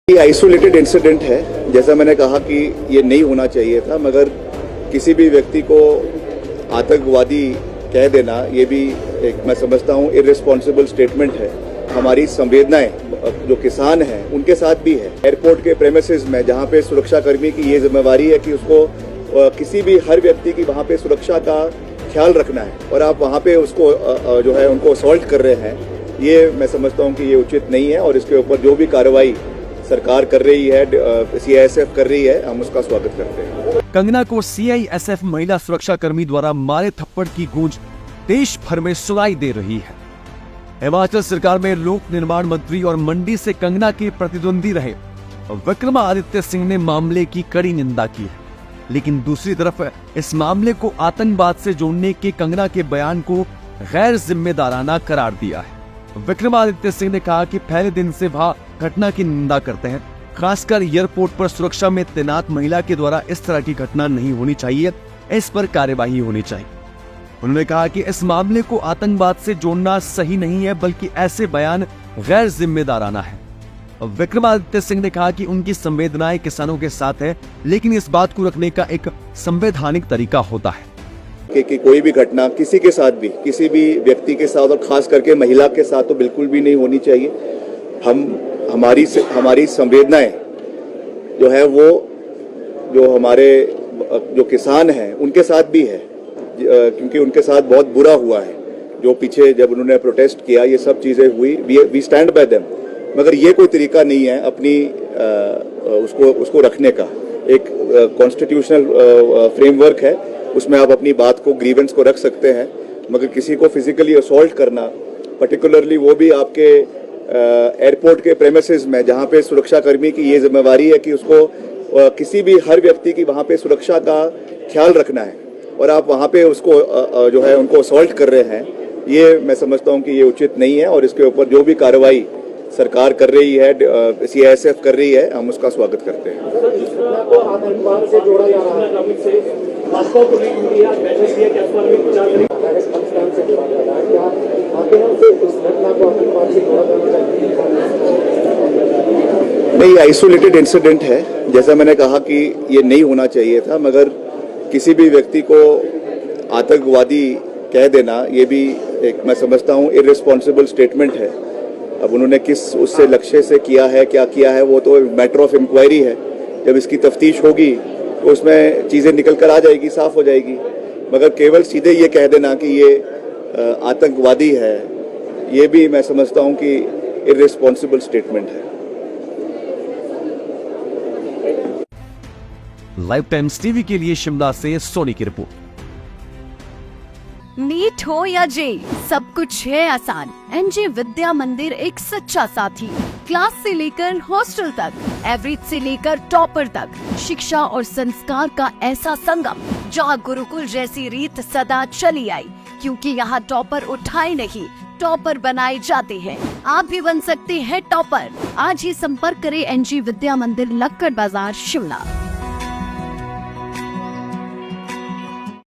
ये isolated incident है। जैसा मैंने कहा कि ये नहीं होना चाहिए था, मगर किसी भी व्यक्ति को आतंकवादी कह देना ये भी एक मैं समझता हूँ इररिस्पॉन्सिबल स्टेटमेंट है। हमारी संवेदनाएं जो किसान हैं उनके साथ भी है। एयरपोर्ट के प्रेमिसेस में जहाँ पे सुरक्षाकर्मी की ये जिम्मेवारी है कि उसको किसी भी हर व्यक्ति की वहाँ पे सुरक्षा का ख्याल रखना है, और आप वहाँ पे उसको जो है उनको असॉल्ट कर रहे हैं, ये मैं समझता हूँ कि ये उचित नहीं है। और इसके ऊपर जो भी कार्रवाई सरकार कर रही है, CISF कर रही है, हम उसका स्वागत करते हैं। कंगना को CISF महिला सुरक्षा कर्मी द्वारा मारे थप्पड़ की गूंज देश भर में सुनाई दे रही है। हिमाचल सरकार में लोक निर्माण मंत्री और मंडी से कंगना के प्रतिद्वंदी रहे विक्रमादित्य सिंह ने मामले की कड़ी निंदा की है, लेकिन दूसरी तरफ इस मामले को आतंकवाद से जोड़ने के कंगना के बयान को गैर जिम्मेदाराना करार दिया है। विक्रमादित्य सिंह ने कहा कि पहले दिन से वह घटना की निंदा करते हैं, खासकर एयरपोर्ट पर सुरक्षा में तैनात महिला के द्वारा इस तरह की घटना नहीं होनी चाहिए, इस पर कार्यवाही होनी चाहिए। उन्होंने कहा कि इस मामले को आतंकवाद से जोड़ना सही नहीं है, बल्कि ऐसे बयान गैर जिम्मेदाराना है। विक्रमादित्य सिंह ने कहा कि उनकी संवेदनाएं किसानों के साथ है, लेकिन इस बात को रखने का एक संवैधानिक तरीका होता है कि कोई भी घटना किसी के साथ भी, किसी भी व्यक्ति के साथ और खास करके महिला के साथ तो बिल्कुल भी नहीं होनी चाहिए। हमारी संवेदनाएं जो है वो जो हमारे जो किसान हैं उनके साथ भी है, क्योंकि उनके साथ बहुत बुरा हुआ है। जो पीछे जब उन्होंने प्रोटेस्ट किया, ये सब चीजें हुई, वी स्टैंड बाय देम। मगर ये कोई तरीका नहीं है अपनी उसको रखने का। एक कॉन्स्टिट्यूशनल फ्रेमवर्क है, उसमें आप अपनी बात को, ग्रीवेंस को रख सकते हैं, मगर किसी को फिजिकली असॉल्ट करना, पर्टिकुलरली वो भी आपके एयरपोर्ट के प्रेमिसेस में जहाँ पे सुरक्षाकर्मी की ये जिम्मेवारी है कि उसको किसी भी हर व्यक्ति की वहाँ पे सुरक्षा का ख्याल रखना है, और आप वहाँ पे उसको जो है उनको असॉल्ट कर रहे हैं, ये मैं समझता हूँ कि ये उचित नहीं है। और इसके ऊपर जो भी कार्रवाई सरकार कर रही है, CISF कर रही है, हम उसका स्वागत करते हैं। नहीं, आइसोलेटेड इंसिडेंट है। जैसा मैंने कहा कि ये नहीं होना चाहिए था, मगर किसी भी व्यक्ति को आतंकवादी कह देना ये भी एक मैं समझता हूँ इररिस्पॉन्सिबल स्टेटमेंट है। अब उन्होंने किस उससे लक्ष्य से किया है, क्या किया है, वो तो मैटर ऑफ इंक्वायरी है। जब इसकी तफ्तीश होगी तो उसमें चीज़ें निकल कर आ जाएगी, साफ हो जाएगी। मगर केवल सीधे ये कह देना कि ये आतंकवादी है, ये भी मैं समझता हूँ कि इररिस्पॉन्सिबल स्टेटमेंट है। लाइव टाइम्स टीवी के लिए शिमला से सोनी की रिपोर्ट। नीट हो या जेई, सब कुछ है आसान। NJ विद्या मंदिर एक सच्चा साथी। क्लास से लेकर हॉस्टल तक, एवरेज से लेकर टॉपर तक, शिक्षा और संस्कार का ऐसा संगम जहाँ गुरुकुल जैसी रीत सदा चली आई, क्योंकि यहाँ टॉपर उठाए नहीं, टॉपर बनाए जाते हैं। आप भी बन सकते हैं टॉपर। आज ही संपर्क करें NJ विद्या मंदिर, लक्कड़ बाजार, शिमला।